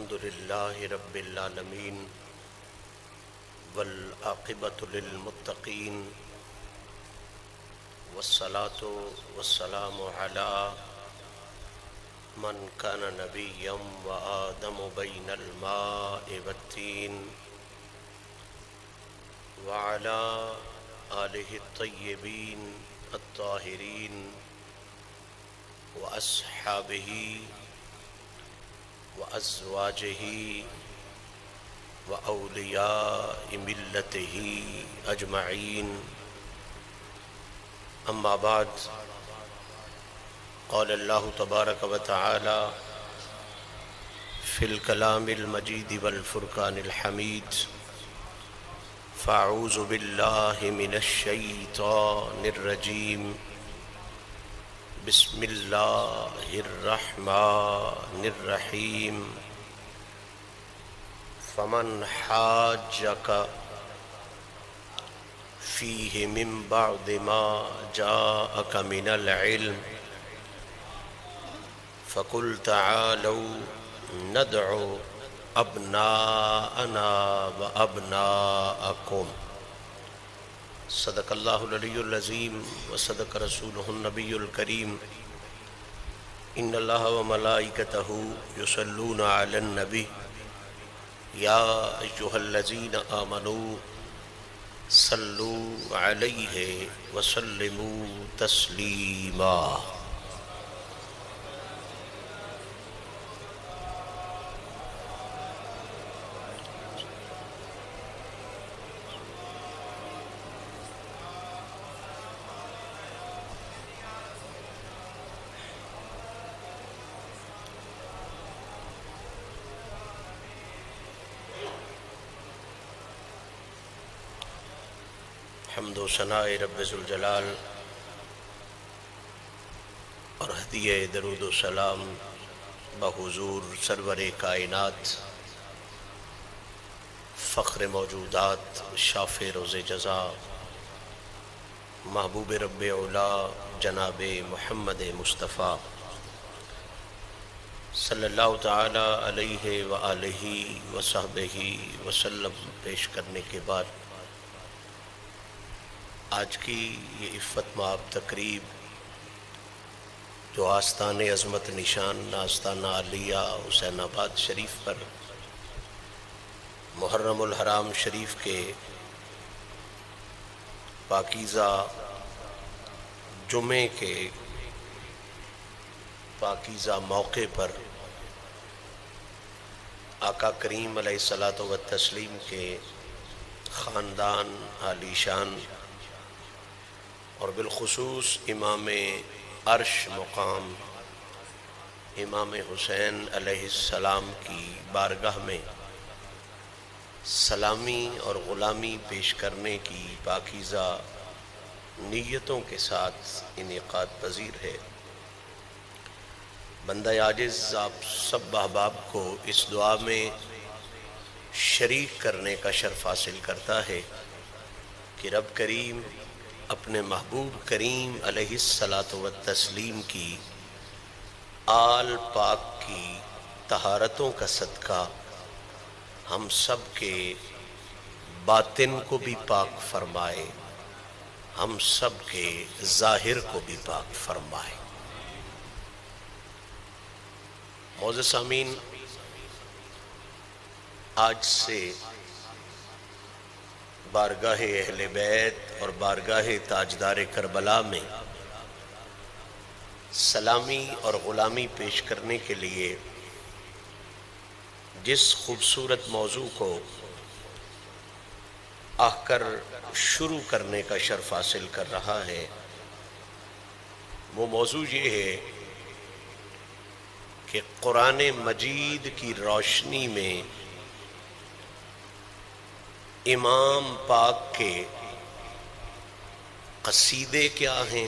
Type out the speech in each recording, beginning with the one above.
الحمد لله رب العالمين والعاقبة للمتقين والصلاة والسلام على من كان نبيا وآدم بين الماء والتين وعلى آله الطيبين الطاهرين وأصحابه وأزواجه وأولياء ملته أجمعين. أما بعد، قال الله تبارك وتعالى في الكلام المجيد والفرقان الحميد: فأعوذ بالله من الشيطان الرجيم، بسم الله الرحمن الرحيم. فمن حاجك فيه من بعد ما جاءك من العلم فقل تعالوا ندعو أبناءنا وأبناءكم. صدق اللہ العلی العظیم وصدق رسولہ النبی الکریم. ان اللہ وملائکتہ یصلون علی النبی یا ایہا الذین آمنوا صلوا علیہ وسلموا تسلیما. حمد و ثناء رب ذوالجلال اور ہدیہ درود و سلام بحضور سرور کائنات فخر موجودات شافع روز جزا محبوب رب اولا جناب محمد مصطفیٰ صلی اللہ تعالی علیہ وآلہ وصحبہ وسلم پیش کرنے کے بعد آج کی یہ عفت مآب تقریب جو آستان عظمت نشان آستانہ علیہ حسین آباد شریف پر محرم الحرام شریف کے پاکیزہ جمعے کے پاکیزہ موقع پر آقا کریم علیہ الصلاۃ والتسلیم کے خاندان عالی شان اور بالخصوص امام عرش مقام امام حسین علیہ السلام کی بارگاہ میں سلامی اور غلامی پیش کرنے کی پاکیزہ نیتوں کے ساتھ انعقاد پذیر ہے. بندہ عاجز آپ سب احباب کو اس دعا میں شریک کرنے کا شرف حاصل کرتا ہے کہ رب کریم اپنے محبوب کریم علیہ الصلاۃ والتسلیم کی آل پاک کی طہارتوں کا صدقہ ہم سب کے باطن کو بھی پاک فرمائے، ہم سب کے ظاہر کو بھی پاک فرمائے. معزز سامعین، آج سے بارگاہ اہل بیت اور بارگاہ تاجدار کربلا میں سلامی اور غلامی پیش کرنے کے لیے جس خوبصورت موضوع کو آہ کر شروع کرنے کا شرف حاصل کر رہا ہے وہ موضوع یہ ہے کہ قرآن مجید کی روشنی میں امام پاک کے قصیدے کیا ہیں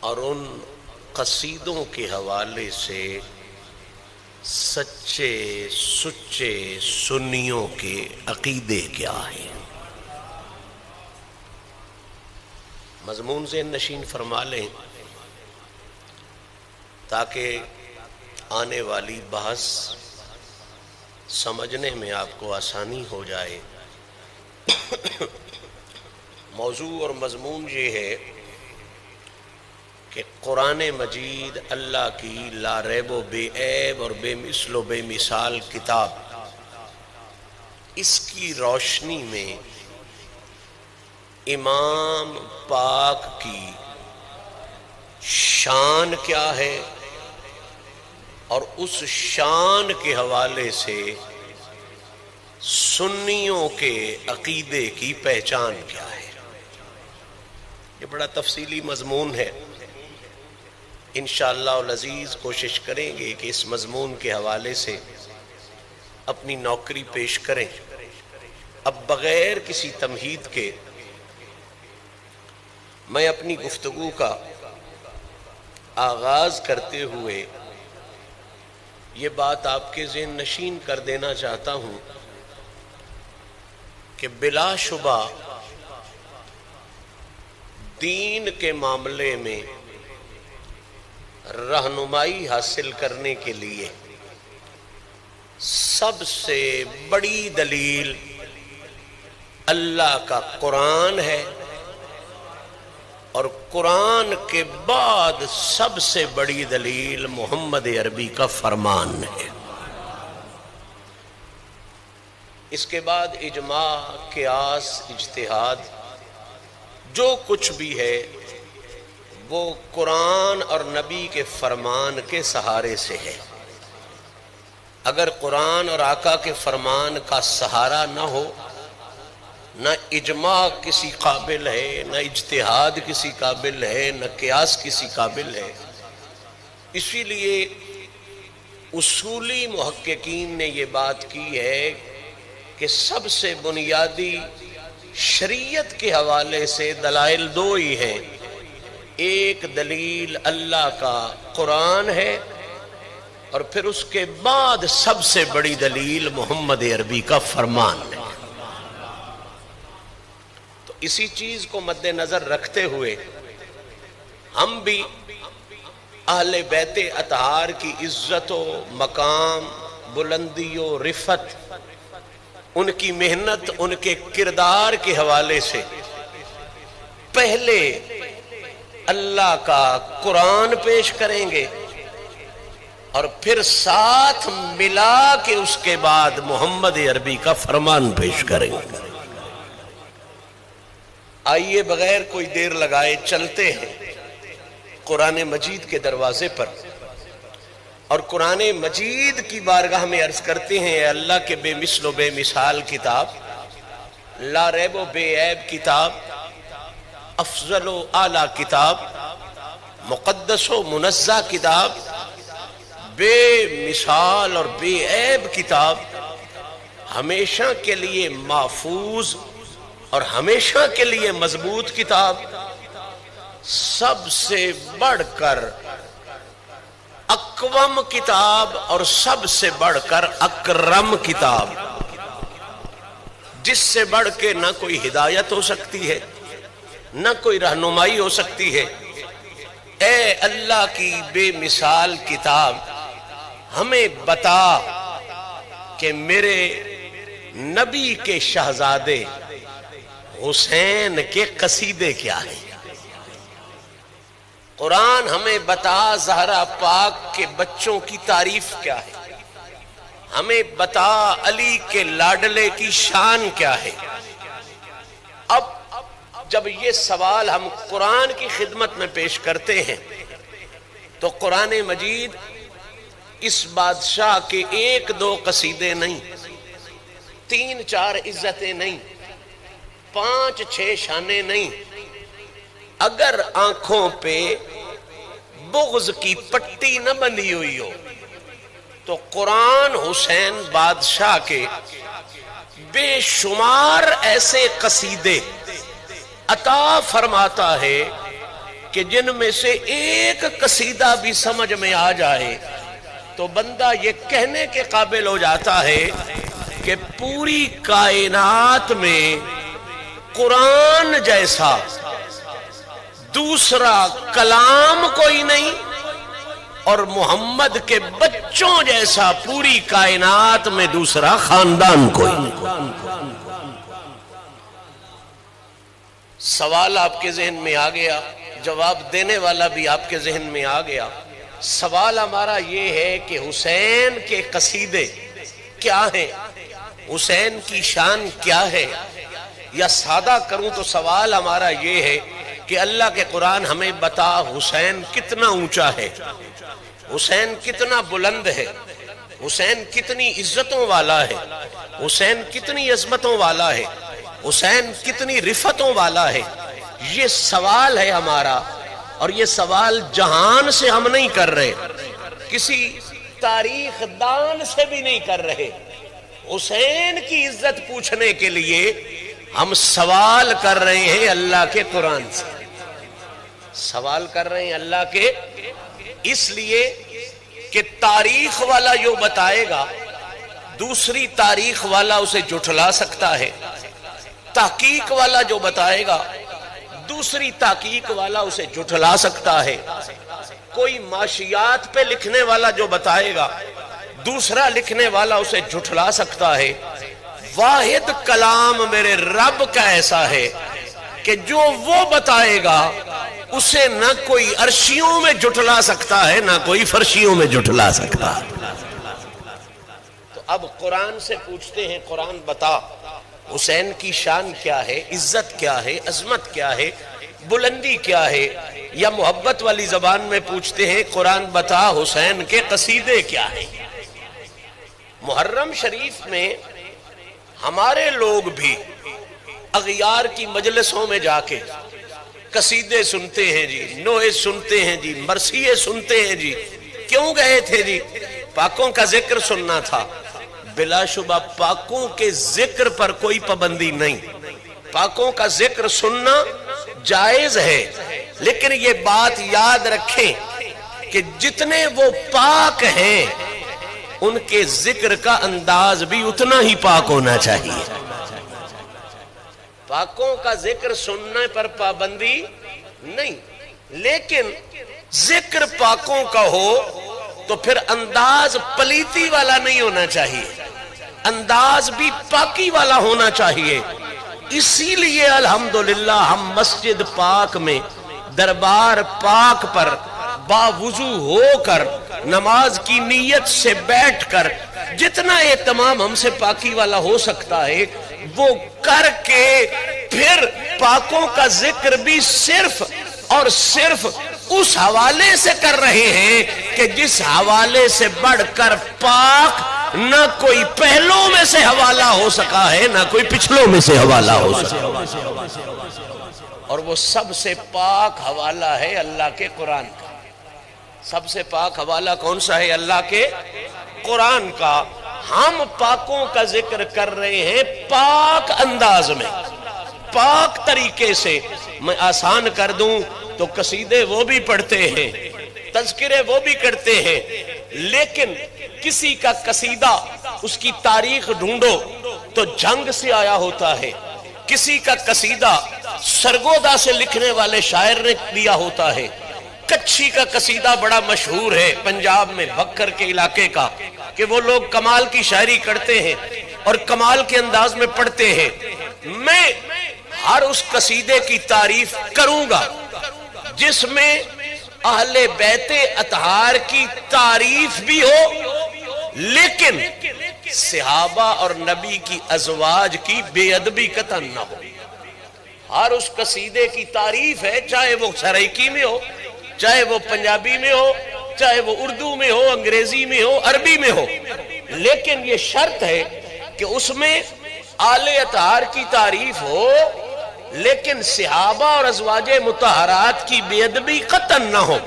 اور ان قصیدوں کے حوالے سے سچے سچے سنیوں کے عقیدے کیا ہیں. مضمون ذہن نشین فرما لیں تاکہ آنے والی بحث سمجھنے میں آپ کو آسانی ہو جائے۔ موضوع اور مضمون یہ ہے کہ قرآن مجید اللہ کی لا ریب و بے عیب اور بے مثل و بے مثال کتاب، اس کی روشنی میں امام پاک کی شان کیا ہے اور اس شان کے حوالے سے سنیوں کے عقیدے کی پہچان کیا ہے۔ یہ بڑا تفصیلی مضمون ہے، انشاءاللہ العزیز کوشش کریں گے کہ اس مضمون کے حوالے سے اپنی نوکری پیش کریں۔ اب بغیر کسی تمہید کے میں اپنی گفتگو کا آغاز کرتے ہوئے یہ بات آپ کے ذہن نشین کر دینا چاہتا ہوں کہ بلا شبہ دین کے معاملے میں رہنمائی حاصل کرنے کے لیے سب سے بڑی دلیل اللہ کا قرآن ہے، اور قرآن کے بعد سب سے بڑی دلیل محمد عربی کا فرمان ہے۔ اس کے بعد اجماع، قیاس، اجتہاد جو کچھ بھی ہے وہ قرآن اور نبی کے فرمان کے سہارے سے ہے۔ اگر قرآن اور آقا کے فرمان کا سہارا نہ ہو، نہ اجماع کسی قابل ہے، نہ اجتہاد کسی قابل ہے، نہ قیاس کسی قابل ہے۔ اسی لیے اصولی محققین نے یہ بات کی ہے کہ سب سے بنیادی شریعت کے حوالے سے دلائل دو ہی ہیں، ایک دلیل اللہ کا قرآن ہے، اور پھر اس کے بعد سب سے بڑی دلیل محمد عربی کا فرمان ہے۔ تو اسی چیز کو مد نظر رکھتے ہوئے ہم بھی اہل بیت اطہار کی عزت و مقام، بلندی و رفت، ان کی محنت، ان کے کردار کے حوالے سے پہلے اللہ کا قرآن پیش کریں گے اور پھر ساتھ ملا کے اس کے بعد محمد عربی کا فرمان پیش کریں گے۔ آئیے بغیر کوئی دیر لگائے چلتے ہیں قرآن مجید کے دروازے پر، اور قرآن مجید کی بارگاہ میں عرض کرتے ہیں، اے اللہ کے بے مثل و بے مثال کتاب، لا ریب و بے عیب کتاب، افضل و اعلیٰ کتاب، مقدس و منزہ کتاب، بے مثال اور بے عیب کتاب، ہمیشہ کے لیے محفوظ اور ہمیشہ کے لیے مضبوط کتاب، سب سے بڑھ کر اقوم کتاب اور سب سے بڑھ کر اکرم کتاب، جس سے بڑھ کے نہ کوئی ہدایت ہو سکتی ہے، نہ کوئی رہنمائی ہو سکتی ہے۔ اے اللہ کی بے مثال کتاب، ہمیں بتا کہ میرے نبی کے شہزادے حسین کے قصیدے کیا ہیں۔ قرآن ہمیں بتا زہرا پاک کے بچوں کی تعریف کیا ہے، ہمیں بتا علی کے لاڈلے کی شان کیا ہے۔ اب جب یہ سوال ہم قرآن کی خدمت میں پیش کرتے ہیں تو قرآن مجید اس بادشاہ کے ایک دو قصیدے نہیں، تین چار عزتیں نہیں، پانچ چھ شانیں نہیں، اگر آنکھوں پہ بغض کی پٹی نہ بندھی ہوئی ہو تو قرآن حسین بادشاہ کے بے شمار ایسے قصیدے عطا فرماتا ہے کہ جن میں سے ایک قصیدہ بھی سمجھ میں آ جائے تو بندہ یہ کہنے کے قابل ہو جاتا ہے کہ پوری کائنات میں قرآن جیسا دوسرا کلام کوئی نہیں، اور محمد کے بچوں جیسا پوری کائنات میں دوسرا خاندان کوئی نہیں۔ سوال آپ کے ذہن میں آ گیا، جواب دینے والا بھی آپ کے ذہن میں آ گیا۔ سوال ہمارا یہ ہے کہ حسین کے قصیدے کیا ہیں، حسین کی شان کیا ہے؟ یا سادہ کروں تو سوال ہمارا یہ ہے کہ اللہ کے قرآن ہمیں بتا حسین کتنا اونچا ہے، حسین کتنا بلند ہے، حسین کتنی عزتوں والا ہے، حسین کتنی عظمتوں والا ہے، حسین کتنی رفتوں والا ہے۔ یہ سوال ہے ہمارا، اور یہ سوال جہان سے ہم نہیں کر رہے، کسی تاریخ دان سے بھی نہیں کر رہے۔ حسین کی عزت پوچھنے کے لیے ہم سوال کر رہے ہیں اللہ کے قرآن سے، سوال کر رہے ہیں اللہ کے، اس لیے کہ تاریخ والا جو بتائے گا دوسری تاریخ والا اسے جھٹلا سکتا ہے، تحقیق والا جو بتائے گا دوسری تحقیق والا اسے جھٹلا سکتا ہے، کوئی معاشیات پہ لکھنے والا جو بتائے گا دوسرا لکھنے والا اسے جھٹلا سکتا ہے۔ واحد کلام میرے رب کا ایسا ہے کہ جو وہ بتائے گا اسے نہ کوئی عرشیوں میں جھٹلا سکتا ہے نہ کوئی فرشیوں میں جھٹلا سکتا ہے۔ تو اب قرآن سے پوچھتے ہیں، قرآن بتا حسین کی شان کیا ہے، عزت کیا ہے، عظمت کیا ہے، بلندی کیا ہے؟ یا محبت والی زبان میں پوچھتے ہیں، قرآن بتا حسین کے قصیدے کیا ہیں؟ محرم شریف میں ہمارے لوگ بھی اغیار کی مجلسوں میں جا کے قصیدے سنتے ہیں جی، نوحے سنتے ہیں جی، مرثیے سنتے ہیں جی۔ کیوں گئے تھے جی؟ پاکوں کا ذکر سننا تھا۔ بلا شبہ پاکوں کے ذکر پر کوئی پابندی نہیں، پاکوں کا ذکر سننا جائز ہے، لیکن یہ بات یاد رکھیں کہ جتنے وہ پاک ہیں ان کے ذکر کا انداز بھی اتنا ہی پاک ہونا چاہیے۔ پاکوں کا ذکر سننے پر پابندی نہیں، لیکن ذکر پاکوں کا ہو تو پھر انداز پلیتی والا نہیں ہونا چاہیے، انداز بھی پاکی والا ہونا چاہیے۔ اسی لیے الحمدللہ ہم مسجد پاک میں دربار پاک پر باوضو ہو کر نماز کی نیت سے بیٹھ کر جتنا اہتمام ہم سے پاکی والا ہو سکتا ہے وہ کر کے پھر پاکوں کا ذکر بھی صرف اور صرف اس حوالے سے کر رہے ہیں کہ جس حوالے سے بڑھ کر پاک نہ کوئی پہلوں میں سے حوالہ ہو سکا ہے نہ کوئی پچھلوں میں سے حوالہ ہو سکا، اور وہ سب سے پاک حوالہ ہے اللہ کے قرآن کا۔ سب سے پاک حوالہ کون سا ہے؟ اللہ کے قرآن کا۔ ہم پاکوں کا ذکر کر رہے ہیں پاک انداز میں، پاک طریقے سے۔ میں آسان کر دوں تو قصیدے وہ بھی پڑھتے ہیں، تذکرے وہ بھی کرتے ہیں، لیکن کسی کا قصیدہ اس کی تاریخ ڈھونڈو تو جنگ سے آیا ہوتا ہے، کسی کا قصیدہ سرگودا سے لکھنے والے شاعر نے دیا ہوتا ہے۔ کچھی کا قصیدہ بڑا مشہور ہے پنجاب میں، بکر کے علاقے کا، کہ وہ لوگ کمال کی شاعری کرتے ہیں اور کمال کے انداز میں پڑھتے ہیں۔ میں ہر اس قصیدے کی تعریف کروں گا جس میں اہل بیت اطہار کی تعریف بھی ہو لیکن صحابہ اور نبی کی ازواج کی بے ادبی قطعا نہ ہو۔ ہر اس قصیدے کی تعریف ہے، چاہے وہ سرائکی میں ہو، چاہے وہ پنجابی میں ہو، چاہے وہ اردو میں ہو، انگریزی میں ہو، عربی میں ہو، لیکن یہ شرط ہے کہ اس میں آل اطہار کی تعریف ہو لیکن صحابہ اور ازواج مطہرات کی بے ادبی قطعاً نہ ہو۔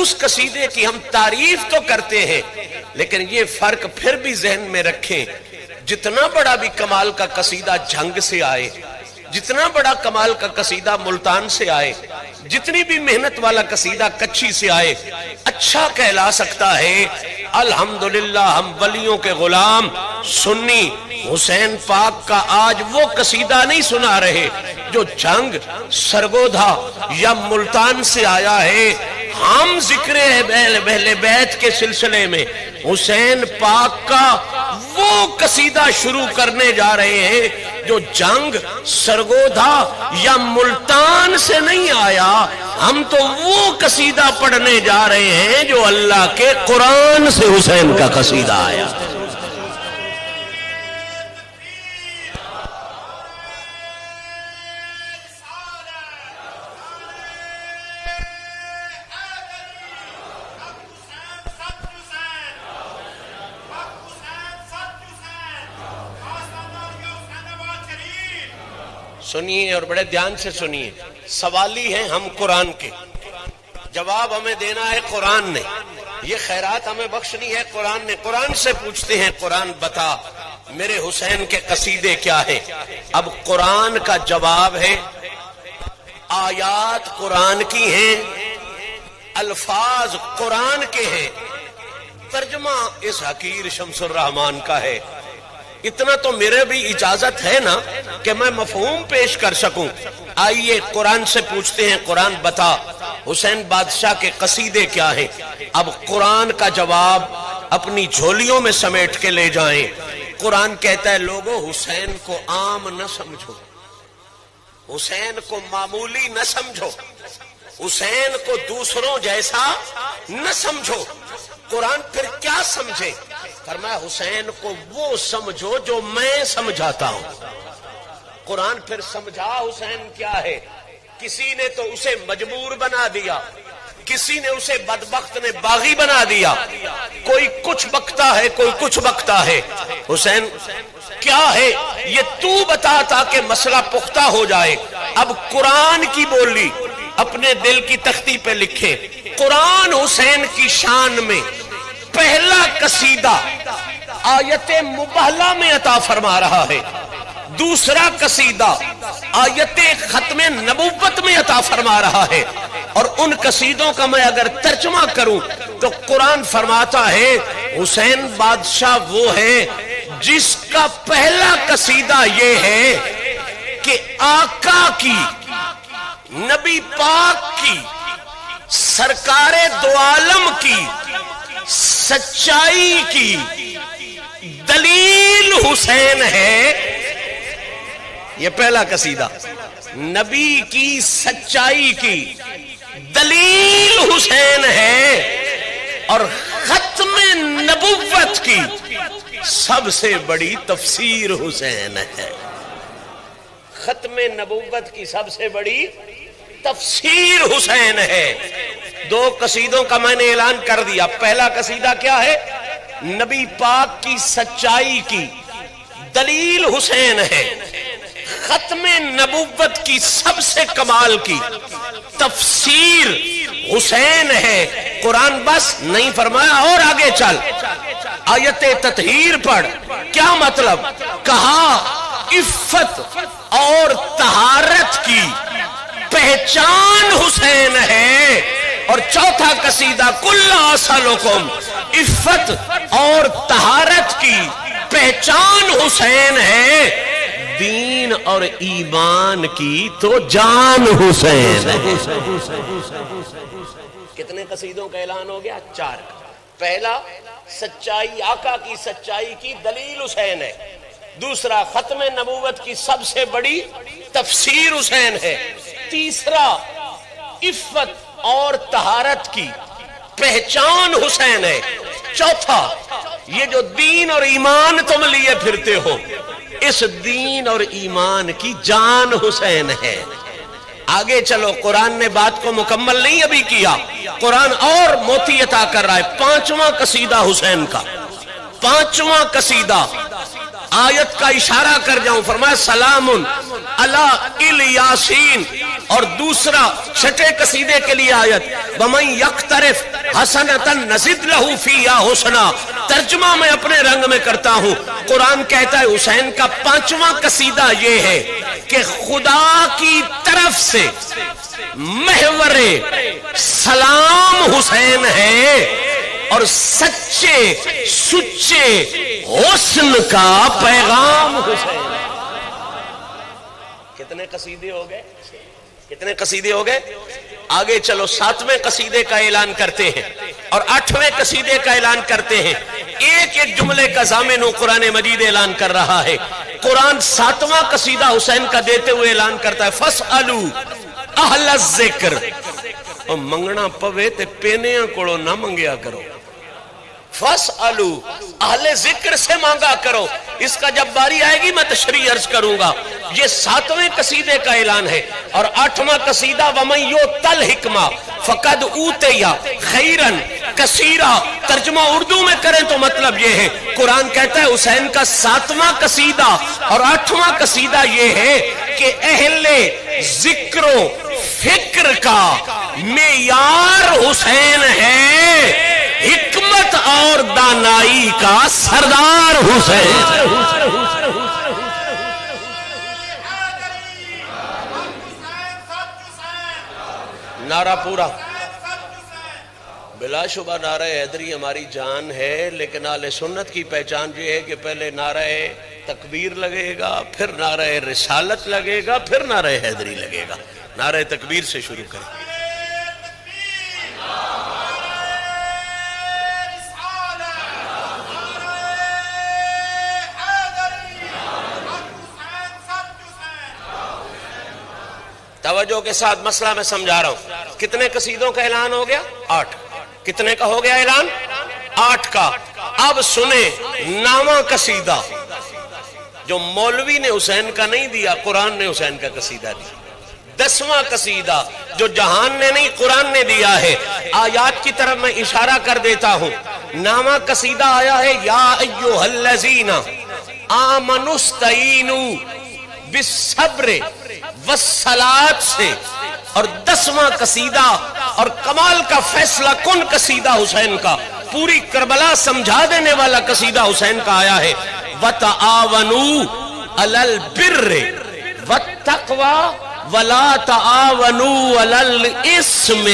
اس قصیدے کی ہم تعریف تو کرتے ہیں لیکن یہ فرق پھر بھی ذہن میں رکھیں، جتنا بڑا بھی کمال کا قصیدہ جھنگ سے آئے، جتنا بڑا کمال کا قصیدہ ملتان سے آئے، جتنی بھی محنت والا قصیدہ کچھی سے آئے، اچھا کہلا سکتا ہے۔ الحمدللہ ہم ولیوں کے غلام سنی حسین پاک کا آج وہ قصیدہ نہیں سنا رہے جو جنگ، سرگودا یا ملتان سے آیا ہے۔ ہم ذکر اہل بیت کے سلسلے میں حسین پاک کا وہ قصیدہ شروع کرنے جا رہے ہیں جو جنگ سرگودا یا ملتان سے نہیں آیا. ہم تو وہ قصیدہ پڑھنے جا رہے ہیں جو اللہ کے قرآن سے حسین کا قصیدہ آیا. سنیے اور بڑے دھیان سے سنیے. سوالی ہیں ہم قرآن کے، جواب ہمیں دینا ہے قرآن نے. یہ خیرات ہمیں بخشنی ہے قرآن نے. قرآن سے پوچھتے ہیں قرآن بتا میرے حسین کے قصیدے کیا ہیں. اب قرآن کا جواب ہے آیات قرآن کی ہیں، الفاظ قرآن کے ہیں، ترجمہ اس حقیر شمس الرحمان کا ہے. اتنا تو میرے بھی اجازت ہے نا کہ میں مفہوم پیش کر سکوں. آئیے قرآن سے پوچھتے ہیں قرآن بتا حسین بادشاہ کے قصیدے کیا ہیں. اب قرآن کا جواب اپنی جھولیوں میں سمیٹ کے لے جائیں. قرآن کہتا ہے لوگوں حسین کو عام نہ سمجھو، حسین کو معمولی نہ سمجھو، حسین کو دوسروں جیسا نہ سمجھو. قرآن پھر کیا سمجھے؟ فرمایا حسین کو وہ سمجھو جو میں سمجھاتا ہوں. قرآن پھر سمجھا حسین کیا ہے. کسی نے تو اسے مجبور بنا دیا، کسی نے اسے بدبخت نے باغی بنا دیا. کوئی کچھ بکتا ہے، کوئی کچھ بکتا ہے. حسین کیا ہے یہ تو بتا تاکہ مسئلہ پختہ ہو جائے. اب قرآن کی بولی اپنے دل کی تختی پہ لکھے. قرآن حسین کی شان میں پہلا قصیدہ آیت مبہلہ میں عطا فرما رہا ہے، دوسرا قصیدہ آیت ختم نبوت میں عطا فرما رہا ہے. اور ان قصیدوں کا میں اگر ترجمہ کروں تو قرآن فرماتا ہے حسین بادشاہ وہ ہے جس کا پہلا قصیدہ یہ ہے کہ آقا کی، نبی پاک کی، سرکار دو عالم کی سچائی کی دلیل حسین ہے. یہ پہلا قصیدہ نبی کی سچائی کی دلیل حسین ہے اور ختم نبوت کی سب سے بڑی تفسیر حسین ہے. ختم نبوت کی سب سے بڑی تفسیر حسین ہے. دو قصیدوں کا میں نے اعلان کر دیا. پہلا قصیدہ کیا ہے؟ نبی پاک کی سچائی کی دلیل حسین ہے. ختم نبوت کی سب سے کمال کی تفسیر حسین ہے. قرآن بس نہیں فرمایا اور آگے چل آیت تطہیر پڑھ. کیا مطلب؟ کہا عفت اور طہارت کی پہچان حسین ہے. اور چوتھا قصیدہ کل اصلکم، عفت اور طہارت کی پہچان حسین ہے. دین اور ایمان کی تو جان حسین ہے. کتنے قصیدوں کا اعلان ہو گیا؟ 4. پہلا سچائی، آقا کی سچائی کی دلیل حسین ہے. دوسرا ختم نبوت کی سب سے بڑی تفسیر حسین ہے. تیسرا عفت اور طہارت کی پہچان حسین ہے. چوتھا یہ جو دین اور ایمان تم لیے پھرتے ہو، اس دین اور ایمان کی جان حسین ہے. آگے چلو، قرآن نے بات کو مکمل نہیں ابھی کیا. قرآن اور موتی عطا کر رہا ہے. 5واں قصیدہ حسین کا، 5واں قصیدہ آیت کا اشارہ کر جاؤں. فرمایا سلام علی الیاسین. اور دوسرا چھٹے قصیدے کے لیے آیت وَمَن یقترف حسنۃ نزد لہ فیہا حسنا. ترجمہ میں اپنے رنگ میں کرتا ہوں. قرآن کہتا ہے حسین کا 5واں قصیدہ یہ ہے کہ خدا کی طرف سے محور سلام حسین ہے اور سچے سچے حسن کا پیغام حسین. کتنے قصیدے ہو گئے؟ کتنے قصیدے ہو گئے؟ آگے چلو 7ویں قصیدے کا اعلان کرتے ہیں اور 8ویں قصیدے کا اعلان کرتے ہیں. ایک ایک جملے کا ضامن قرآن مجید اعلان کر رہا ہے. قرآن 7واں قصیدہ حسین کا دیتے ہوئے اعلان کرتا ہے فَاسْأَلُوا اہل الذکر. اور منگنا پوے تے پینیاں کوڑو نہ منگیا کرو. فَاسْأَلُوا اہل ذکر سے مانگا کرو. اس کا جب باری آئے گی میں تشریح عرض کروں گا. یہ 7ویں قصیدے کا اعلان ہے. اور 8واں قصیدہ وَمَن يُؤْتَ الْحِكْمَةَ فَقَدْ أُوتِیَ خَیْرًا کثیرا. ترجمہ اردو میں کریں تو مطلب یہ ہے قرآن کہتا ہے حسین کا 7واں قصیدہ اور 8واں قصیدہ یہ ہے کہ اہل ذکر و فکر کا معیار حسین ہے، حکمت اور دانائی کا سردار حسین. نعرہ پورا. بلا شبہ نعرہ حیدری ہماری جان ہے، لیکن اہل سنت کی پہچان یہ ہے کہ پہلے نعرہ تکبیر لگے گا، پھر نعرہ رسالت لگے گا، پھر نعرہ حیدری لگے گا. نعرہ تکبیر سے شروع کریں. توجہ کے ساتھ مسئلہ میں سمجھا رہا ہوں. کتنے قصیدوں کا اعلان ہو گیا؟ 8. کتنے کا ہو گیا اعلان؟ 8 کا. اب سنیں 9واں قصیدہ جو مولوی نے حسین کا نہیں دیا، قرآن نے حسین کا قصیدہ دیا. 10واں قصیدہ جو جہان نے نہیں قرآن نے دیا ہے. آیات کی طرف میں اشارہ کر دیتا ہوں. 9واں قصیدہ آیا ہے یا ایھا الذین آمنوا استعینوا بالصبر والصلاۃ سے. اور 10واں قصیدہ اور کمال کا فیصلہ کن قصیدہ حسین کا، پوری کربلا سمجھا دینے والا قصیدہ حسین کا آیا ہے وَتَعَاوَنُوا عَلَى الْبِرِّ وَالتَّقْوَى وَلَا تَعَاوَنُوا عَلَى الْإِثْمِ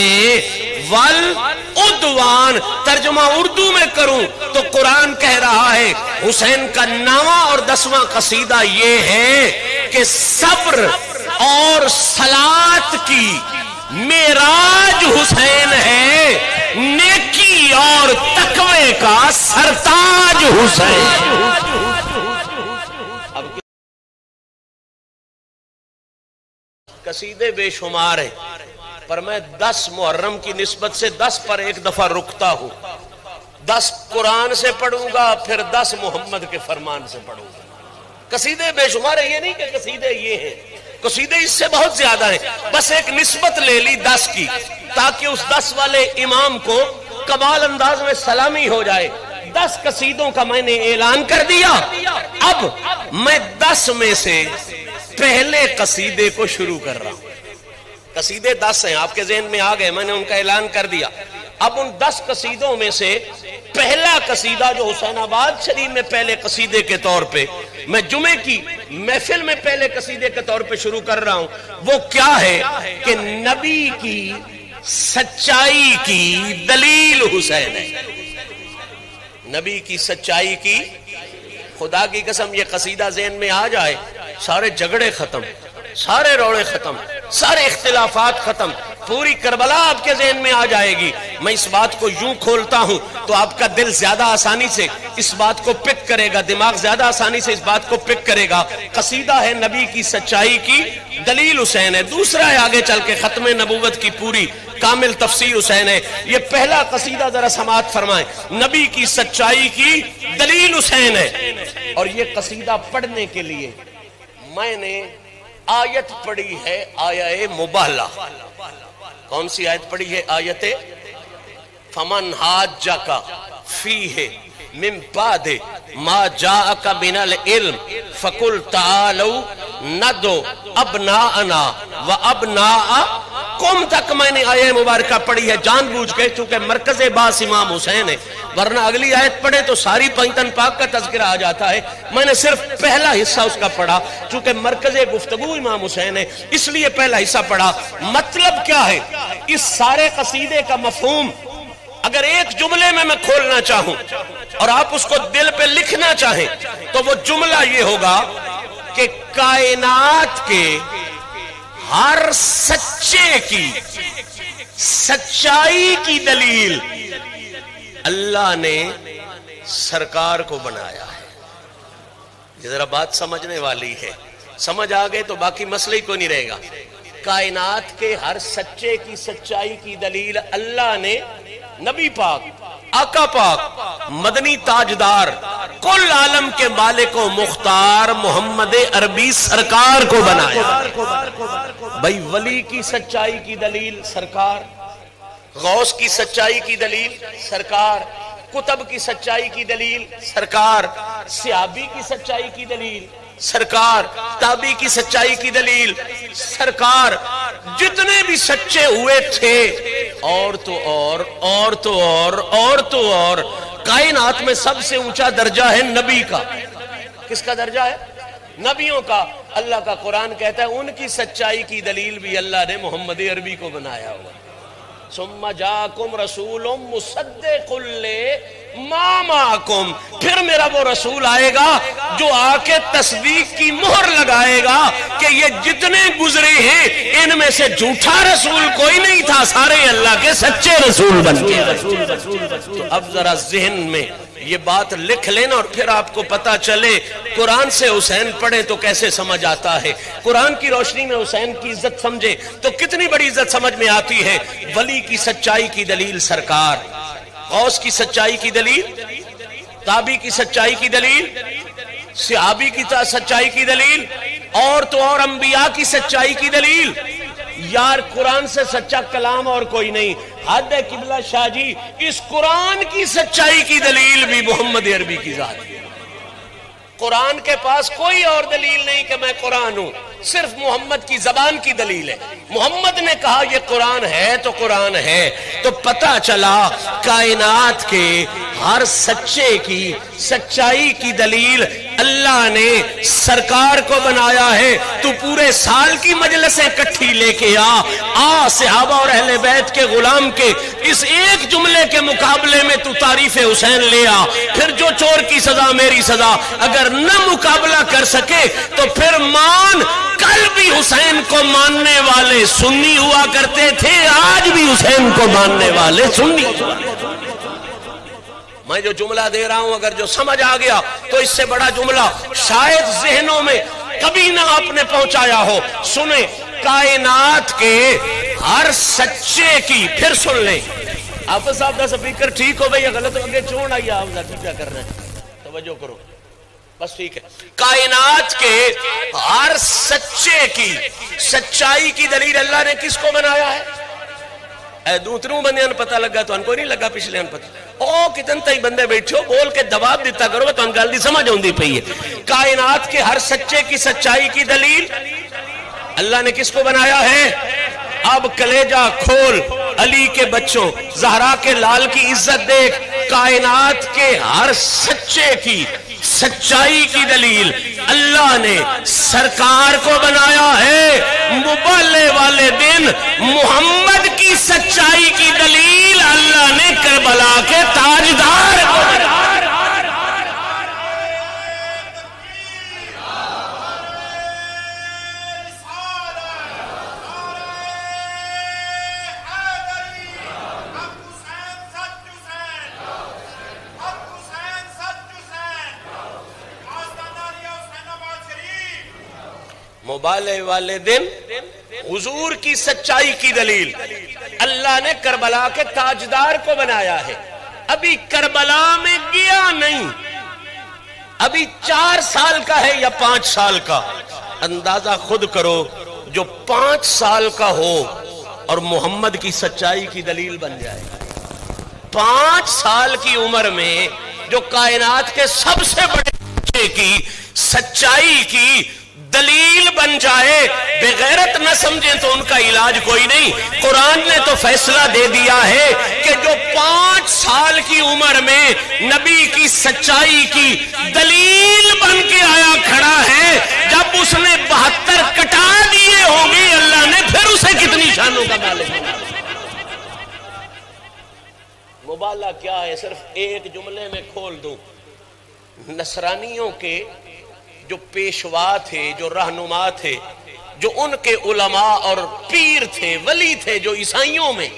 وَالْعُدْوَانِ. ترجمہ اردو میں کروں تو قرآن کہہ رہا ہے حسین کا 9واں اور 10واں قصیدہ یہ ہے کہ صبر اور صلاۃ کی معراج حسین ہے، نیکی اور تقوی کا سرتاج حسین. اب قصیدے بے شمار ہیں، پر میں 10 محرم کی نسبت سے 10 پر ایک دفعہ رکتا ہوں. 10 قرآن سے پڑھوں گا، پھر 10 محمد کے فرمان سے پڑھوں گا. قصیدے بے شمار ہیں، یہ نہیں کہ قصیدے یہ ہیں، قصیدے اس سے بہت زیادہ ہیں. بس ایک نسبت لے لی 10 کی تاکہ اس 10 والے امام کو کمال انداز میں سلامی ہو جائے. 10 قصیدوں کا میں نے اعلان کر دیا. اب میں 10 میں سے پہلے قصیدے کو شروع کر رہا ہوں. قصیدے 10 ہیں، آپ کے ذہن میں آ گئے، میں نے ان کا اعلان کر دیا. اب ان 10 قصیدوں میں سے پہلا قصیدہ جو حسین آباد شریف میں پہلے قصیدے کے طور پہ میں جمعے کی محفل میں پہلے قصیدے کے طور پہ شروع کر رہا ہوں، وہ کیا ہے کہ نبی کی سچائی کی دلیل حسین ہے. نبی کی سچائی کی، خدا کی قسم یہ قصیدہ ذہن میں آ جائے، سارے جھگڑے ختم، سارے روڑے ختم، سارے اختلافات ختم، پوری کربلا آپ کے ذہن میں آ جائے گی. میں اس بات کو یوں کھولتا ہوں تو آپ کا دل زیادہ آسانی سے اس بات کو پک کرے گا، دماغ زیادہ آسانی سے اس بات کو پک کرے گا. قصیدہ ہے نبی کی سچائی کی دلیل حسین ہے. دوسرا ہے آگے چل کے ختم نبوت کی پوری کامل تفسیر حسین ہے. یہ پہلا قصیدہ ذرا سماعت فرمائیں، نبی کی سچائی کی دلیل حسین ہے. اور یہ قصیدہ پڑھنے کے لیے میں نے آیت پڑھی ہے، آیہ مباہلہ. کون سی آیت پڑھی ہے؟ آیت فمن حاجک فیہ من بعد ما جاءک من العلم فقل تعالوا ندعو ابناءنا وابناءکم تک میں نے آیہ مبارکہ پڑھی ہے جان بوجھ کے، چونکہ مرکز باس امام حسین ہے، ورنہ اگلی آیت پڑھے تو ساری پنجتن پاک کا تذکرہ آ جاتا ہے. میں نے صرف پہلا حصہ اس کا پڑھا، چونکہ مرکز گفتگو امام حسین ہے اس لیے پہلا حصہ پڑھا. مطلب کیا ہے اس سارے قصیدے کا مفہوم؟ اگر ایک جملے میں کھولنا چاہوں اور آپ اس کو دل پہ لکھنا چاہیں تو وہ جملہ یہ ہوگا کہ کائنات کے ہر سچے کی سچائی کی دلیل اللہ نے سرکار کو بنایا ہے. یہ ذرا بات سمجھنے والی ہے، سمجھ آ گئے تو باقی مسئلہ ہی کوئی نہیں رہے گا. کائنات کے ہر سچے کی سچائی کی دلیل اللہ نے نبی پاک، آقا پاک، مدنی تاجدار، کل عالم کے مالک و مختار محمد عربی سرکار کو بنایا. بھائی ولی کی سچائی کی دلیل سرکار، غوث کی سچائی کی دلیل سرکار، کتب کی سچائی کی دلیل سرکار، صحابی کی سچائی کی دلیل سرکار، تابعی کی سچائی کی دلیل سرکار. جتنے بھی سچے ہوئے تھے اور تو اور کائنات میں سب سے اونچا درجہ ہے نبی کا. کس کا درجہ ہے؟ نبیوں کا. اللہ کا قرآن کہتا ہے ان کی سچائی کی دلیل بھی اللہ نے محمد عربی کو بنایا ہوا. ثم جاءکم رسول مصدق ما معکم، پھر میرا وہ رسول آئے گا جو آ کے تصدیق کی مہر لگائے گا کہ یہ جتنے گزرے ہیں ان میں سے جھوٹا رسول کوئی نہیں تھا، سارے اللہ کے سچے رسول بن کے. تو اب ذرا ذہن میں یہ بات لکھ لینا اور پھر آپ کو پتا چلے قرآن سے حسین پڑھیں تو کیسے سمجھ آتا ہے، قرآن کی روشنی میں حسین کی عزت سمجھے تو کتنی بڑی عزت سمجھ میں آتی ہے. ولی کی سچائی کی دلیل سرکار، غوث کی سچائی کی دلیل، تابعی کی سچائی کی دلیل، صحابی کی سچائی کی دلیل، اور تو اور انبیاء کی سچائی کی دلیل. یار قرآن سے سچا کلام اور کوئی نہیں. حد ہے قبلہ شاہ جی، اس قرآن کی سچائی کی دلیل بھی محمد عربی کی ذات ہے. قرآن کے پاس کوئی اور دلیل نہیں کہ میں قرآن ہوں، صرف محمد کی زبان کی دلیل ہے. محمد نے کہا یہ قرآن ہے تو قرآن ہے. تو پتہ چلا کائنات کے ہر سچے کی سچائی کی دلیل اللہ نے سرکار کو بنایا ہے. تو پورے سال کی مجلسیں کٹھی لے کے آ صحابہ اور اہل بیت کے غلام کے اس ایک جملے کے مقابلے میں تو تعریف حسین لے آ. پھر جو چور کی سزا میری سزا، اگر نہ مقابلہ کر سکے تو پھر مان. کل بھی حسین کو ماننے والے سنی ہوا کرتے تھے، آج بھی حسین کو ماننے والے سنی. میں جو جملہ دے رہا ہوں اگر جو سمجھ آ گیا تو اس سے بڑا جملہ شاید ذہنوں میں کبھی نہ آپ نے پہنچایا ہو. سنیں کائنات کے ہر سچے کی، پھر سن لیں. آپ صاحب دا سپیکر ٹھیک ہو بھئی غلط ہو گئے چھوڑ آئیے، آپ کیا کر رہے ہیں، توجہ کرو بس ٹھیک ہے. کائنات کے ہر سچے کی سچائی کی دلیل اللہ نے کس کو بنایا ہے؟ اے دوتروں بندے ان پتہ لگا تو ان کو نہیں لگا، پچھلے ان پتہ کتن تائی بندے بیٹھے ہو بول کے دباب دیتا کرو تو ان گل دی سمجھ ہوندی پئی ہے. کائنات کے ہر سچے کی سچائی کی دلیل اللہ نے کس کو بنایا ہے؟ اب کلیجہ کھول، علی کے بچوں، زہرا کے لال کی عزت دیکھ. کائنات کے ہر سچے کی سچائی کی دلیل اللہ نے سرکار کو بنایا ہے. مبالے والے دن محمد کی سچائی کی دلیل اللہ نے کربلا کے تاجدار کو بنایا. مبالے والے دن حضور کی سچائی کی دلیل اللہ نے کربلا کے تاجدار کو بنایا ہے. ابھی کربلا میں گیا نہیں، ابھی 4 سال کا ہے یا 5 سال کا. اندازہ خود کرو جو 5 سال کا ہو اور محمد کی سچائی کی دلیل بن جائے. 5 سال کی عمر میں جو کائنات کے سب سے بڑے بچے کی سچائی کی دلیل بن جائے، بغیرت نہ سمجھیں تو ان کا علاج کوئی نہیں. قرآن نے تو فیصلہ دے دیا ہے کہ جو 5 سال کی عمر میں نبی کی سچائی کی دلیل بن کے آیا کھڑا ہے، جب اس نے 72 کٹا دیے ہوں گے اللہ نے پھر اسے کتنی شانوں کا مالک بنا. مبالغہ کیا ہے، صرف ایک جملے میں کھول دوں. نصرانیوں کے جو پیشوا تھے، جو رہنما تھے، جو ان کے علماء اور پیر تھے، ولی تھے، جو عیسائیوں میں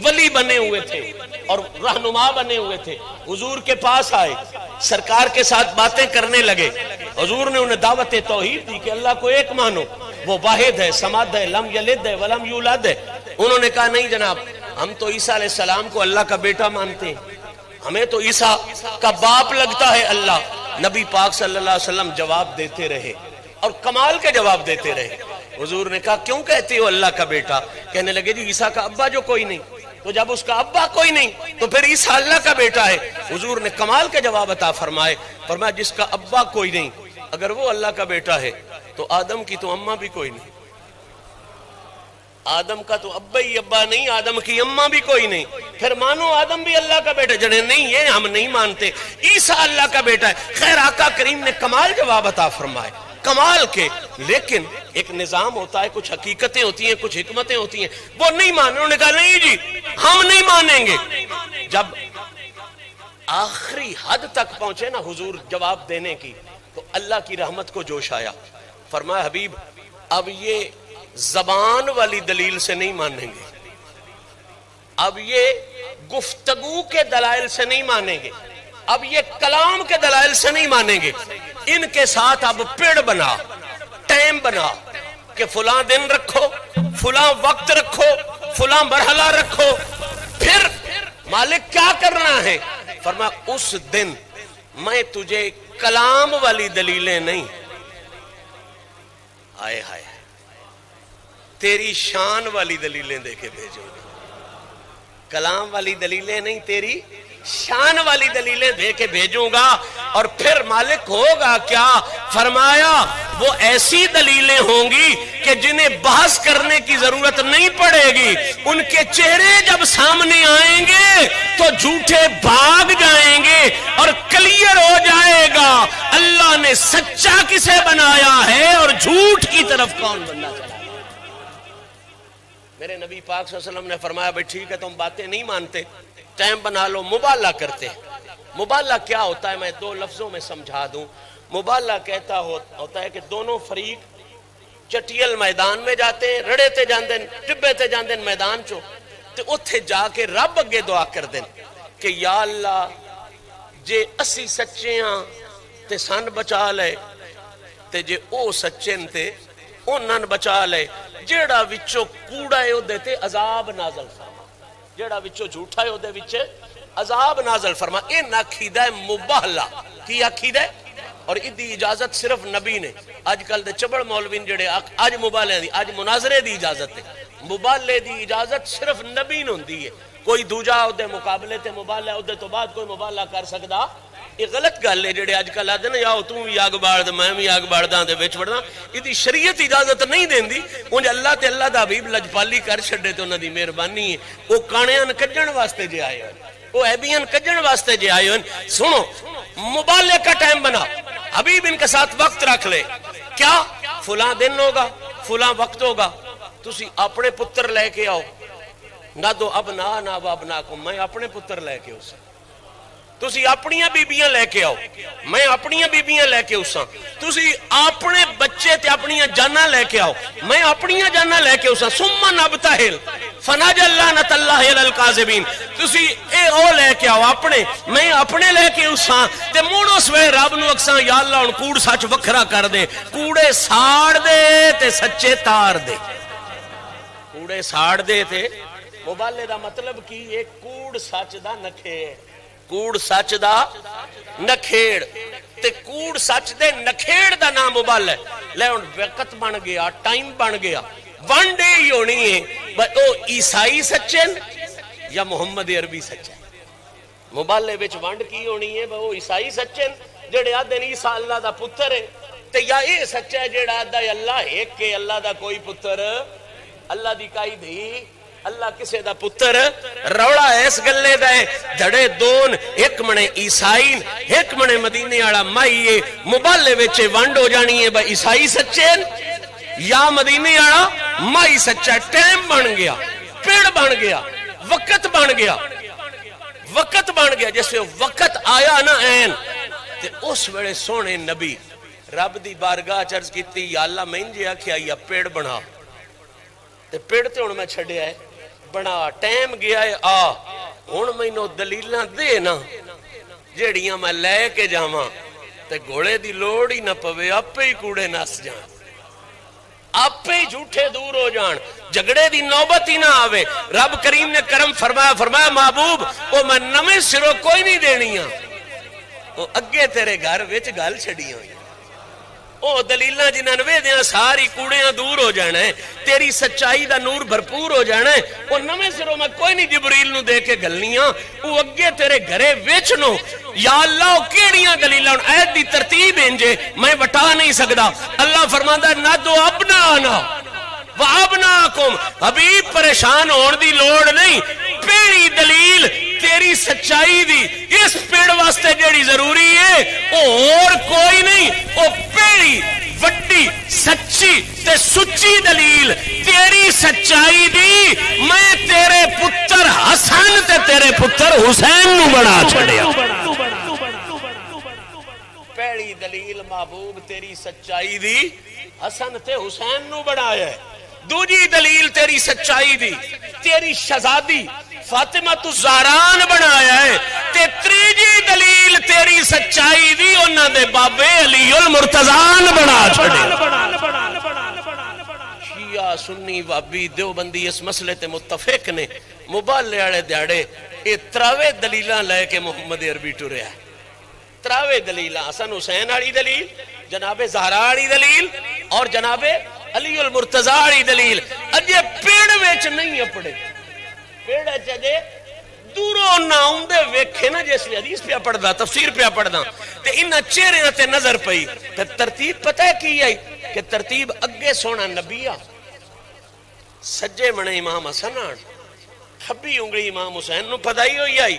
ولی بنے ہوئے تھے اور رہنما بنے ہوئے تھے، حضور کے پاس آئے، سرکار کے ساتھ باتیں کرنے لگے۔ حضور نے انہیں دعوت توحید دی کہ اللہ کو ایک مانو، وہ واحد ہے، صمد ہے، لم یلد ہے ولم یولد ہے۔ انہوں نے کہا نہیں جناب، ہم تو عیسیٰ علیہ السلام کو اللہ کا بیٹا مانتے ہیں، ہمیں تو عیسیٰ کا باپ لگتا ہے اللہ۔ نبی پاک صلی اللہ علیہ وسلم جواب دیتے رہے اور کمال کے جواب دیتے رہے۔ حضور نے کہا کیوں کہتے ہو اللہ کا بیٹا؟ کہنے لگے جی عیسیٰ کا ابا جو کوئی نہیں، تو جب اس کا ابا کوئی نہیں تو پھر عیسیٰ اللہ کا بیٹا ہے۔ حضور نے کمال کے جواب عطا فرمائے، فرمایا جس کا ابا کوئی نہیں اگر وہ اللہ کا بیٹا ہے تو آدم کی تو اماں بھی کوئی نہیں، آدم کا تو ابا ہی ابا نہیں، آدم کی اماں بھی کوئی نہیں، پھر مانو آدم بھی اللہ کا بیٹا؟ جنہیں نہیں ہے ہم نہیں مانتے، عیسیٰ اللہ کا بیٹا ہے۔ خیر آقا کریم نے کمال جواب عطا فرمائے، کمال کے، لیکن ایک نظام ہوتا ہے، کچھ حقیقتیں ہوتی ہیں، کچھ حکمتیں ہوتی ہیں، وہ نہیں مانے۔ انہوں نے کہا نہیں جی ہم نہیں مانیں گے۔ جب آخری حد تک پہنچے نا حضور جواب دینے کی، تو اللہ کی رحمت کو جوش آیا، فرمایا حبیب اب یہ زبان والی دلیل سے نہیں مانیں گے، اب یہ گفتگو کے دلائل سے نہیں مانیں گے، اب یہ کلام کے دلائل سے نہیں مانیں گے، ان کے ساتھ اب پیڑ بنا، ٹائم بنا کہ فلاں دن رکھو، فلاں وقت رکھو، فلاں مرحلہ رکھو، پھر مالک کیا کرنا ہے؟ فرمایا اس دن میں تجھے کلام والی دلیلیں نہیں، آئے ہائے تیری شان والی دلیلیں دے کے بھیجوں گا، کلام والی دلیلیں نہیں، تیری شان والی دلیلیں دے کے بھیجوں گا۔ اور پھر مالک ہوگا کیا؟ فرمایا وہ ایسی دلیلیں ہوں گی کہ جنہیں بحث کرنے کی ضرورت نہیں پڑے گی، ان کے چہرے جب سامنے آئیں گے تو جھوٹے بھاگ جائیں گے اور کلیئر ہو جائے گا اللہ نے سچا کسے بنایا ہے اور جھوٹ کی طرف کون بننا چاہتا ہے۔ میرے نبی پاک صلی اللہ علیہ وسلم نے فرمایا بھئی ٹھیک ہے تم باتیں نہیں مانتے، ٹائم بنا لو، مبالغہ کرتے ہیں۔ مبالغہ کیا ہوتا ہے میں دو لفظوں میں سمجھا دوں۔ مبالغہ کہتا ہوتا ہے کہ دونوں فریق چٹیل میدان میں جاتے ہیں، رڑے تے جاندے ٹبے تے جاندے میدان چو، تے اتھے جا کے رب اگے دعا کر دیں کہ یا اللہ جے اسی سچے ہاں تے سن بچا لے، تے جے او سچے تے انہاں بچا لے، جیڑا وچوں کوڑا ہے او دیتے عذاب نازل فرما، جیڑا وچوں جھوٹا ہے او دے وچ عذاب نازل فرما۔ اے ناکھیدہ ہے مباہلہ کی آکھیدہ ہے، اور ادھی اجازت صرف نبی نے۔ آج کل دے چبڑ مولوین جڑے آج مبالے دی، آج مناظرے دی اجازت ہے، مبالے دی اجازت صرف نبی نے ہوندی ہے، کوئی دوجا دے مقابلے تے مبالہ دے تو بعد کوئی مبالہ کر سکدا۔ یہ غلط گل ہے جڑے آج کل آدھے نا یا تو بھی آگ باڑ دے میں بھی آگ باڑ داں دے وچ وڑنا، ادھی شریعت اجازت نہیں دیندی۔ انج اللہ تے اللہ دا حبیب لجپالی کر چھڈے تے انہاں دی مہربانی ہے، وہ کانیاں کڈن واسطے جے آئے ہیں، وہ ایبیاں کڈن واسطے جے آئے ہیں۔ سنو مبالے کا ٹائم بنا، حبیب ان کے ساتھ وقت رکھ لے، کیا فلاں دن ہوگا، فلاں وقت ہوگا، تسی اپنے پتر لے کے آؤ، نہ دو ابنا نہ ابناکم، میں اپنے پتر لے کے اسا، تسی اپنیاں بیبیاں لے کے آؤ، میں اپنیاں بیبیاں لے کے اسا، تسی اپنے بچے تے اپنیاں جاناں لے کے آؤ، میں اپنیاں جاناں لے کے اسا، ثم نبتہل فنجعل لعنۃ اللہ علی الکاذبین، تسی اے او لے کے آؤ اپنے، میں اپنے لے کے اسا، تے موڑو سوے رب نو اکساں یا اللہ ہن کوڑ سچ وکھرا کر دے، کوڑے ساڑ دے تے سچے تار دے، کوڑے ساڑ دے تے مبالے دا مطلب کی یہ کوڑ سچ دا نکھے، کوڑ سچ دا نکھیڑ، تے کوڑ سچ دے نکھیڑ دا نام مبالہ ہے۔ لے ان وقت بن گیا، ٹائم بن گیا، ون ڈے ہی ہونی ہے، او عیسائی سچن یا محمد عربی سچن، مبالے وچ ونڈ کی ہونی ہے، وہ عیسائی سچن جڑے آدھے عیسیٰ اللہ دا پتر ہے، تے یا اے سچا ہے جڑا آدھا اللہ ایک کے، اللہ دا کوئی پتر، اللہ دی کائی دھی، اللہ کسے دا پتر، روڑا اس گلے دا ہے دھڑے دون، ایک منے عیسائین ایک منے مدینے آڑا مائیے، مبالے وچے ونڈ ہو جانی ہے با عیسائی سچین یا مدینے آڑا مائی سچا۔ ٹائم بن گیا، پیڑ بن گیا، وقت بن گیا، وقت بن گیا، جیسے وقت آیا نا این تے اس ویلے سونے نبی رب دی بارگاہ چرز کیتی یا اللہ میں انجے آکھیا یا پیڑ بنا تے پیڑ تے ہن میں چھڈیا ہے بنا ٹائم گیا ہے آ ہن مینوں دلیلاں دے نا جیڑیاں میں لے کے جاواں تے گھوڑے دی لوڑ ہی نہ پوے آپے ہی کوڑے نس جان آپے ہی جھوٹے دور ہو جان جھگڑے دی نوبت ہی نہ آوے رب کریم نے کرم فرمایا محبوب او میں نویں سروں کوئی نہیں دینی ہاں او اگے تیرے گھر وچ گل چھڑی ہوئی او دلیلاں جنہاں نوے دیاں ساری کوڑیاں دور ہو جانا ہے تیری سچائی دا نور بھرپور ہو جانا ہے او نویں سروں میں کوئی نہیں جبریل نو دے کے گلنیاں او اگے تیرے گھرے وچنو یا اللہ کیڑیاں دلیلاں ایت دی ترتیب انجے میں وٹا نہیں سکدا اللہ فرماندا ہے نہ دو ابنانا وابناکم حبیب پریشان ہون دی لوڑ نہیں پہلی دلیل تیری سچائی دی اس پیڑ واسطے جیڑی ضروری ہے اور کوئی نہیں او پہلی وڈی سچی تے سچی دلیل تیری سچائی دی میں تیرے پتر حسن تے تیرے پتر حسین نو بنا چھڑیا پہلی دلیل محبوب تیری سچائی دی حسن تے حسین نو بنایا ہے دوجی دلیل تیری سچائی دی تیری شہزادی فاطمہ الزہران بنایا ہے تے تریجی دلیل تیری سچائی دی انہاں دے بابے علی المرتضان بنا چھڑے شیعہ سنی وابی دیوبندی اس مسئلے تے متفق نے مبالے آڑے دیاڑے اے تراوے دلیلاں لے کے محمد عربی ٹریا ہے تراوے دلیلاں حسن حسین آڑی دلیل جناب زہرا آڑی دلیل اور جناب علی المرتضیٰ آڑی دلیل اجے پیڑ ویچ نہیں اپڑے پیڑ اجے دوروں نہ ہوندے ویکھے نا جیسے حدیث پہ پڑھدا تفسیر پہ پڑھدا تے انہاں چہرے تے نظر پئی تے ترتیب پتہ ہے کی آئی کہ ترتیب اگے سونا نبی آ سجے منے امام حسن آن کھبی انگلی امام حسین نو پدائی ہوئی آئی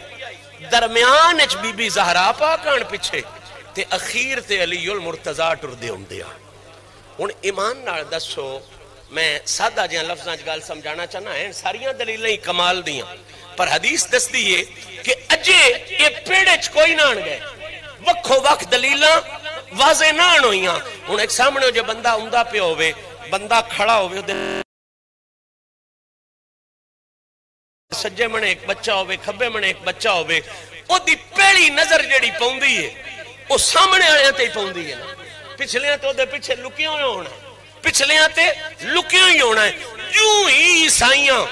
درمیان اچ بی بی زہرا پاک آن پیچھے تے اخیر تے علی المرتضیٰ ٹر دے ہوندے آن ہن ایمان نال دسو میں سادہ جہاں لفظاں گل سمجھانا چاہنا ہے ساریاں دلیلاں ہی کمال دیاں پر حدیث دستی ہے کہ اجے یہ پیڑے چ کوئی نہ آن گئے وکھو وقت دلیلاں واضح نہ آن ہوئیاں ہن ایک سامنے جو بندہ عمدہ پہ ہوئے بندہ کھڑا ہوئے سجے منے ایک بچہ ہوئے کھبے منے ایک بچہ ہوئے او دی پہلی نظر جیڑی پوندی ہے او سامنے آنے تے ہی پوندی ہے پچھلیاں تو دے پیچھے لکیاں ہونا ہے پچھلیاں تے لکیاں ہی ہونا ہے یوں ہی عیسائیاں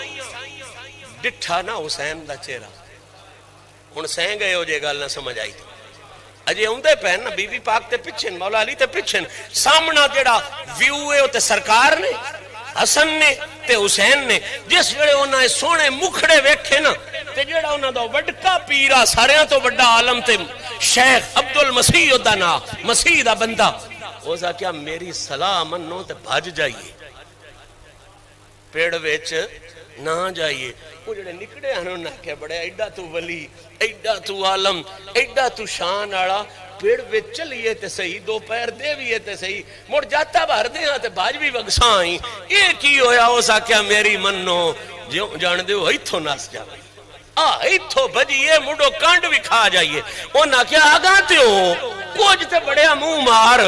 ڈٹھا نا حسین دا چہرہ ہن سہیں گئے ہو جے گل نہ سمجھ آئی اجے ہوندے پہن نا بی بی پاک تے پچھن مولا علی تے پچھن سامنا جڑا ویو ہے او تے سرکار نے حسن نے تے حسین نے جس ویلے انہاں سونے مکھڑے ویکھے نا تے جڑا انہاں دا وڈکا پیرا ساریاں تو بڑا عالم تے شیخ عبد المسیح دا نا مسیح دا بندہ او سا کیا میری صلاح منو تے بھج جائیے پیڑ وچ نہ جائیے وہ جڑے نکڑے ہیں انہوں نے کہا بڑے ایڈا تو ولی ایڈا تو عالم ایڈا تو شان آڑا پیڑ وچ چلیے تے صحیح دو پیر دے بھی تے صحیح مڑ جاتا باہر دے ہاں تے باج بھی وگساں آئیں یہ کی ہویا ہو سا کیا میری منو جان دے ہو ایتھو ناس جا ایتھو بجیے مڈو کانڈ بھی کھا جائیے وہ نہ کیا آگاں تے ہو کچھ تے بڑیا منہ مار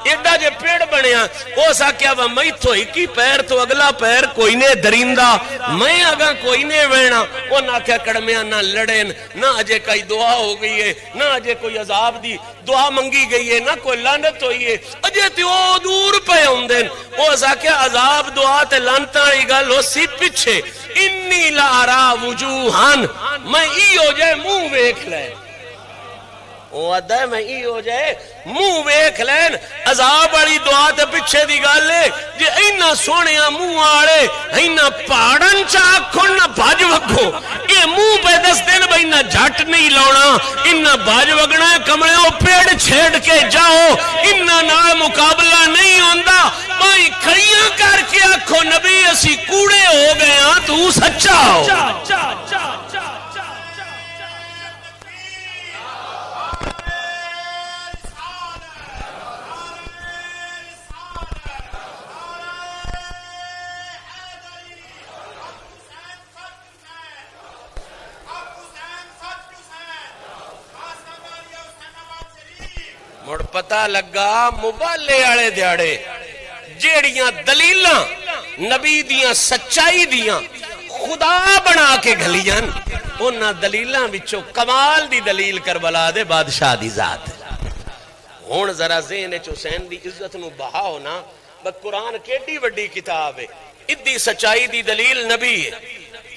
ایڈا جے پیڑ بنیا وہ سا کیا وہ میں تو ایکی پیر تو اگلا پیر کوئی نے درندہ میں آگاں کوئی نے وینا وہ نہ کیا کڑمیاں نہ لڑین نہ اجے کئی دعا ہو گئی ہے نہ اجے کوئی عذاب دی دعا منگی گئی ہے نہ کوئی لعنت ہوئی ہے اجے تے او دور پہ ہوندن وہ سا کیا عذاب دعا تے لعنتاں دی گل ہو سی پیچھے انی لارا وجوہن میں ای ہو جائے منہ ویکھ لے وہ آدھا ہے میں ای ہو جائے منہ ویکھ لین عذاب والی دعا تے پیچھے دی گل ہے جے اینا سونیا منہ آڑے اینا پاڑن چاکھن نہ بھاج وگھو یہ منہ پہ دس دن بھئی نہ جھٹ نہیں لونا انہ بھاج وگنا ہے کمڑے پیڑ چھیڑ کے جاؤ انہ نہ مقابلہ نہیں ہوندہ بھائی کھڑیاں کر کے آکھو نبی اسی کوڑے ہو گئے ہاں تو سچا ہو مڑ پتہ لگا مبالے والے دیاڑے جیڑیاں دلیلاں نبی دیاں سچائی دیاں خدا بنا کے گھلیاں انہاں دلیلاں وچوں کمال دی دلیل کربلا دے بادشاہ دی ذات ہن ذرا ذہن وچ حسین دی عزت نو بہا ہونا قرآن کیڈی وڈی کتاب ہے ادی سچائی دی دلیل نبی ہے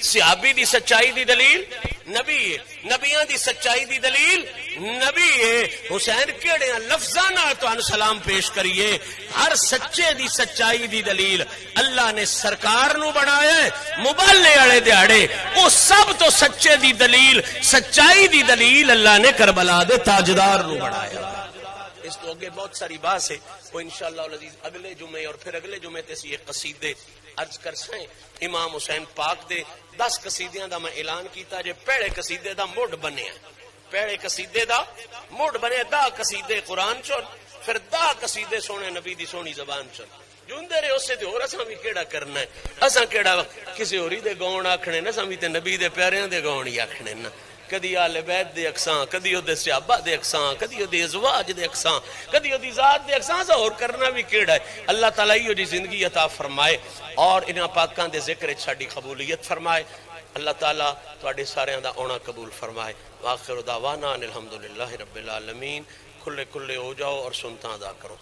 صحابی دی سچائی دی دلیل نبی ہے نبیاں دی سچائی دی دلیل نبی ہے حسین کیڑے لفظاں نال تانوں سلام پیش کریے ہر سچے دی سچائی دی دلیل اللہ نے سرکار نو بنایا ہے مبالے والے دیہاڑے او سب تو سچے دی دلیل سچائی دی دلیل اللہ نے کربلا دے تاجدار نو بنایا اس تو آگے بہت ساری بات ہے وہ انشاءاللہ العزیز اگلے جمعے اور پھر اگلے جمعے تے سی ایک قصیدے عرض کر سائیں امام حسین پاک دے 10 قصیدیاں دا میں اعلان کیتا جے پہلے قصیدے دا موڈ بنیا پہلے قصیدے دا موڈ بنے 10 قصیدے قرآن چون پھر 10 قصیدے سونے نبی دی سونی زبان چون جوندے رہے اسے تے اور اساں بھی کیڑا کرنا ہے اساں کیڑا کسی ہوری دے گون آکھنے نہ اساں بھی تے نبی دے پیاریاں دے گون ہی آکھنے نا کدی آل بیت دے اقساں کدی او دے صحابہ دے اقساں کدی او دے ازواج دے اقساں کدی او دی ذات دے اقساں سے اور کرنا بھی کیڑا ہے اللہ تعالیٰ ہی دی زندگی عطا فرمائے اور انہاں پاکاں دے ذکر چھاڑی قبولیت فرمائے اللہ تعالیٰ تواڈے سارے دا اونا قبول فرمائے واخر دعوانا الحمدللہ رب العالمین کھلے کھلے ہو جاؤ اور سنتا ادا کرو